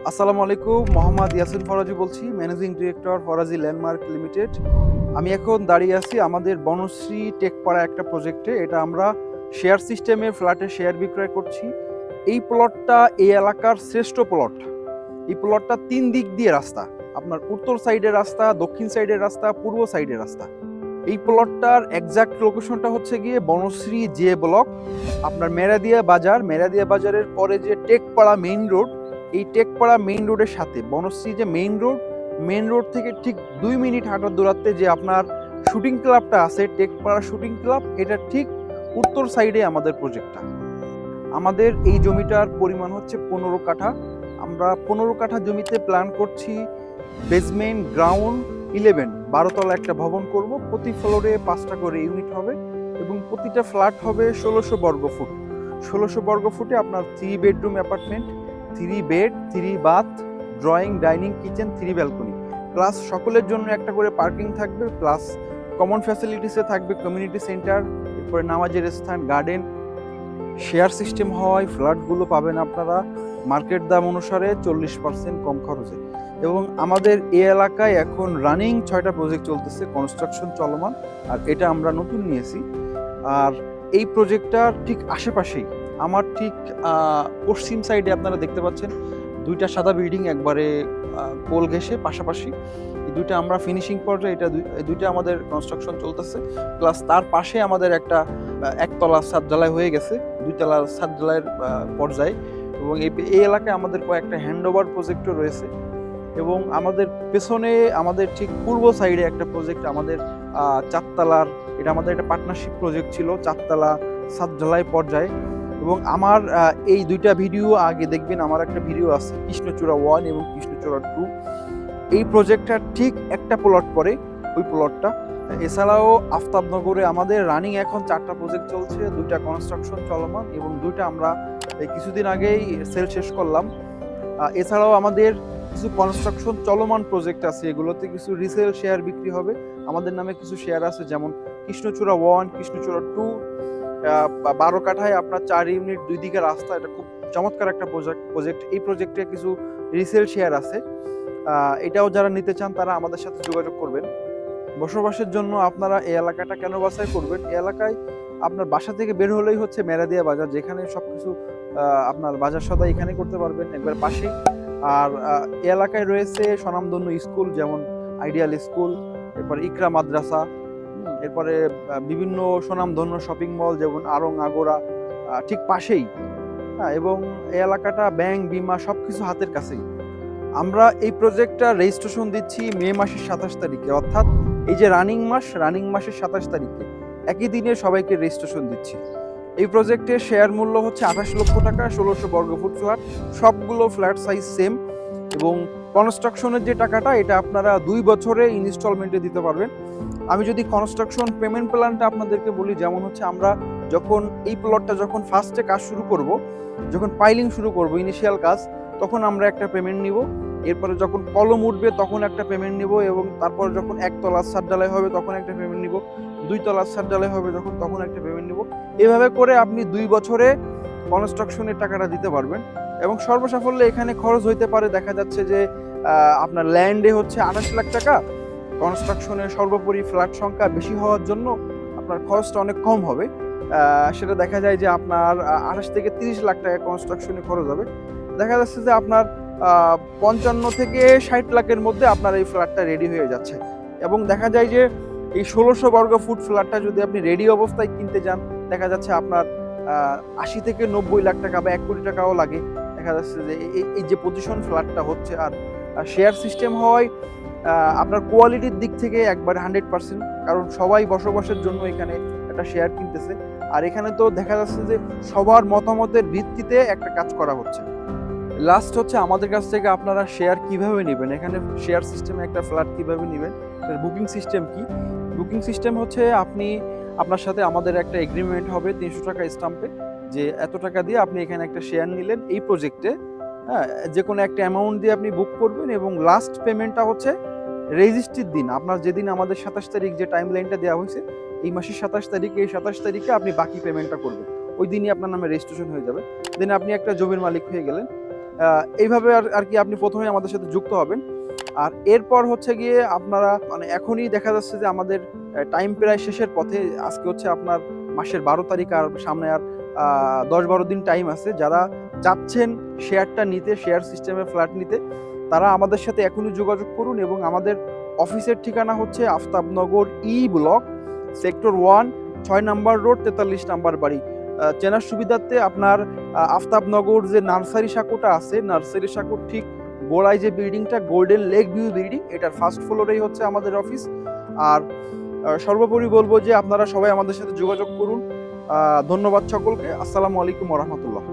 আসসালামু আলাইকুম, মোহাম্মদ ইয়াসিন ফরাজি বলছি, managing director Faraji landmark limited. আমি এখন দাঁড়িয়ে আছি আমাদের বনশ্রী টেকপাড়া একটা প্রজেক্টে। এটা আমরা শেয়ার সিস্টেমে ফ্ল্যাটে শেয়ার বিক্রয় করছি। এই প্লটটা এই এলাকার শ্রেষ্ঠ প্লট। এই প্লটটা 3 দিক দিয়ে রাস্তা, আপনার উত্তর সাইডের রাস্তা, দক্ষিণ সাইডের রাস্তা, পূর্ব সাইডের রাস্তা। এই প্লটটার এক্সাক্ট লোকেশনটা হচ্ছে গিয়ে বনশ্রী জে ব্লক, আপনার মেরাদিয়া বাজারের পরে যে টেকপাড়া মেইন রোড, এই টেকপাড়া মেইন রোডের সাথে বনশ্রী যে মেইন রোড থেকে ঠিক 2 মিনিট হাঁটার দূরত্বে যে আপনার শুটিং ক্লাবটা আছে, টেকপাড়া শুটিং ক্লাব, এটা ঠিক উত্তর সাইডে আমাদের প্রজেক্টটা। আমাদের এই জমিটার পরিমাণ হচ্ছে 15 কাঠা। আমরা 15 কাঠা জমিতে প্ল্যান করছি বেসমেন্ট, গ্রাউন্ড, 12 তলা একটা ভবন করব। প্রতি ফ্লোরে 5টা করে ইউনিট হবে এবং প্রতিটা ফ্ল্যাট হবে 1600 বর্গ ফুট। 1600 বর্গ ফুটে আপনার 3 bedroom apartment, 3 bed, 3 bath, drawing, dining, kitchen, 3 balcony, plus সকলের জন্য একটা করে পার্কিং থাকবে, প্লাস কমন ফ্যাসিলিটিসে থাকবে কমিউনিটি সেন্টার, এরপরে নামাজের স্থান, গার্ডেন। শেয়ার সিস্টেম হওয়ায় ফ্ল্যাটগুলো পাবেন আপনারা মার্কেট দাম অনুসারে 40% কম খরচে। এবং আমাদের এই এলাকায় এখন রানিং 6টা প্রজেক্ট চলতেছে, কনস্ট্রাকশন চলমান, আর এটা আমরা নতুন নিয়েছি। আর এই প্রজেক্টটার ঠিক আশেপাশেই আমার ঠিক পশ্চিম সাইডে আপনারা দেখতে পাচ্ছেন 2টা সাদা বিল্ডিং একবারে কোল ঘেঁষে পাশাপাশি। এই 2টা আমরা ফিনিশিং পর্যায়ে, এই 2টা আমাদের কনস্ট্রাকশন চলতেছে। প্লাস তার পাশে আমাদের একটা একতলা ছাদ ঢালাই হয়ে গেছে, 2 তলা ছাদ ঢালাইয়ের পর্যায়ে। এবং এই এলাকায় আমাদের কয়েকটা হ্যান্ডওভার প্রজেক্টও রয়েছে। এবং আমাদের পেছনে আমাদের ঠিক পূর্ব সাইডে একটা প্রজেক্ট আমাদের 4 তলার, এটা আমাদের একটা পার্টনারশিপ প্রজেক্ট ছিল, 4 তলা ছাদ ঢালাই পর্যায়ে। এবং আমার এই 2টা ভিডিও আগে দেখবেন, আমার একটা ভিডিও আছে কৃষ্ণচূড়া 1 এবং কৃষ্ণচূড়া 2। এই প্রজেক্টটার ঠিক একটা প্লট পরে ওই প্লটটা। এছাড়াও আফতাবনগরে আমাদের রানিং এখন 4টা প্রজেক্ট চলছে, 2টা কনস্ট্রাকশন চলমান এবং 2টা আমরা কিছুদিন আগেই সেল শেষ করলাম। এছাড়াও আমাদের কিছু কনস্ট্রাকশন চলমান প্রজেক্ট আছে, এগুলোতে কিছু রিসেল শেয়ার বিক্রি হবে। আমাদের নামে কিছু শেয়ার আছে, যেমন কৃষ্ণচূড়া 1, কৃষ্ণচূড়া 2, 12 কাঠায় আপনার 4 ইউনিট, 2 দিকে রাস্তা। এটা খুব চমৎকার একটা প্রজেক্ট। এই প্রজেক্টে কিছু রিসেল শেয়ার আছে। এটাও যারা নিতে চান তারা আমাদের সাথে যোগাযোগ করবেন। বসবাসের জন্য আপনারা এই এলাকাটা কেন বাছাই করবেন? এই এলাকায় আপনার বাসা থেকে বের হলেই হচ্ছে মেরাদিয়া বাজার, যেখানে সবকিছু আপনার বাজার সদাই এখানে করতে পারবেন একবার পাশেই। আর এই এলাকায় রয়েছে স্বনামধন্য স্কুল, যেমন আইডিয়াল স্কুল, এরপর ইকরা মাদ্রাসা, এরপরে বিভিন্ন স্বনামধন্য শপিং মল যেমন আড়ং, আগোরা ঠিক পাশেই। হ্যাঁ, এবং এই এলাকাটা ব্যাংক, বিমা সবকিছু হাতের কাছেই। আমরা এই প্রজেক্টটা রেজিস্ট্রেশন দিচ্ছি মে মাসের 27 তারিখে, অর্থাৎ এই যে রানিং মাসের 27 তারিখে একই দিনে সবাইকে রেজিস্ট্রেশন দিচ্ছি। এই প্রজেক্টের শেয়ার মূল্য হচ্ছে 28 লক্ষ টাকা, 1600 বর্গফুট ফ্ল্যাট, সবগুলো ফ্ল্যাট সাইজ সেম। এবং কনস্ট্রাকশনের যে টাকাটা, এটা আপনারা 2 বছরে ইনস্টলমেন্টে দিতে পারবেন। আমি যদি কনস্ট্রাকশন পেমেন্ট প্ল্যানটা আপনাদেরকে বলি, যেমন হচ্ছে আমরা যখন এই প্লটটা যখন ফার্স্টে কাজ শুরু করব, যখন পাইলিং শুরু করব ইনিশিয়াল কাজ, তখন আমরা একটা পেমেন্ট নিব। এরপরে যখন কলম উঠবে তখন একটা পেমেন্ট নিব, এবং তারপর যখন 1 তলার ছাদ ঢালাই হবে তখন একটা পেমেন্ট নিব, 2 তলার ছাদ ঢালাই হবে তখন একটা পেমেন্ট নিব। এভাবে করে আপনি 2 বছরে কনস্ট্রাকশনের টাকাটা দিতে পারবেন। এবং সর্বসাফল্যে এখানে খরচ হইতে পারে, দেখা যাচ্ছে যে আপনার ল্যান্ডে হচ্ছে 28 লাখ টাকা, কনস্ট্রাকশনের সর্বোপরি ফ্ল্যাট সংখ্যা বেশি হওয়ার জন্য আপনার খরচটা অনেক কম হবে। সেটা দেখা যায় যে আপনার 28 থেকে 30 লাখ টাকা কনস্ট্রাকশনে খরচ হবে। দেখা যাচ্ছে যে আপনার 55 থেকে 60 লাখের মধ্যে আপনার এই ফ্ল্যাটটা রেডি হয়ে যাচ্ছে। এবং দেখা যায় যে এই 1600 বর্গ ফুট ফ্ল্যাটটা যদি আপনি রেডি অবস্থায় কিনতে যান, দেখা যাচ্ছে আপনার 80 থেকে 90 লাখ টাকা বা 1 কোটি টাকাও লাগে। দেখা যাচ্ছে যে এই যে পজিশন ফ্ল্যাটটা হচ্ছে। আর শেয়ার সিস্টেম হওয়ায় আপনার কোয়ালিটির দিক থেকে একবার 100%, কারণ সবাই বসবাসের জন্য এখানে একটা শেয়ার কিনতেছে। আর এখানে তো দেখা যাচ্ছে যে সবার মতামতের ভিত্তিতে একটা কাজ করা হচ্ছে। লাস্ট হচ্ছে আমাদের কাছ থেকে আপনারা শেয়ার কিভাবে নেবেন, এখানে শেয়ার সিস্টেমে একটা ফ্ল্যাট কিভাবে নেবেন, বুকিং সিস্টেম কি? বুকিং সিস্টেম হচ্ছে আপনার সাথে আমাদের একটা এগ্রিমেন্ট হবে 300 টাকা স্টাম্পে, যে এত টাকা দিয়ে আপনি এখানে একটা শেয়ার নিলেন এই প্রজেক্টে। হ্যাঁ, যে কোনো একটা অ্যামাউন্ট দিয়ে আপনি বুক করবেন, এবং লাস্ট পেমেন্টটা হচ্ছে রেজিস্ট্রির দিন, আপনার যেদিন আমাদের 27 তারিখ যে টাইম লাইনটা দেওয়া হয়েছে, এই মাসের 27 তারিখে, এই 27 তারিখে আপনি বাকি পেমেন্টটা করবেন। ওই দিনই আপনার নামে রেজিস্ট্রেশন হয়ে যাবে, দেন আপনি একটা জমির মালিক হয়ে গেলেন। এইভাবে আর কি আপনি প্রথমে আমাদের সাথে যুক্ত হবেন। আর এরপর হচ্ছে গিয়ে আপনারা মানে এখনই দেখা যাচ্ছে যে আমাদের টাইম প্রায় শেষের পথে। আজকে হচ্ছে আপনার মাসের 12 তারিখ, আর সামনে আর 10-12 দিন টাইম আছে। যারা চাচ্ছেন শেয়ারটা নিতে, শেয়ার সিস্টেমে ফ্ল্যাট নিতে, তারা আমাদের সাথে এখনই যোগাযোগ করুন। এবং আমাদের অফিসের ঠিকানা হচ্ছে Aftabnagar E block, sector 1, 6 number road, 43 number বাড়ি। চেনার সুবিধার্থে আপনার আফতাবনগর যে নার্সারি সাঁকোটা আছে, নার্সারি সাঁকোর ঠিক গোড়ায় যে বিল্ডিংটা, গোল্ডেন লেক ভিউ বিল্ডিং, এটার ফার্স্ট ফ্লোরেই হচ্ছে আমাদের অফিস। আর সর্বোপরি বলবো যে আপনারা সবাই আমাদের সাথে যোগাযোগ করুন। ধন্যবাদ সকলকে। আসসালামু আলাইকুম ওয়া রাহমাতুল্লাহ।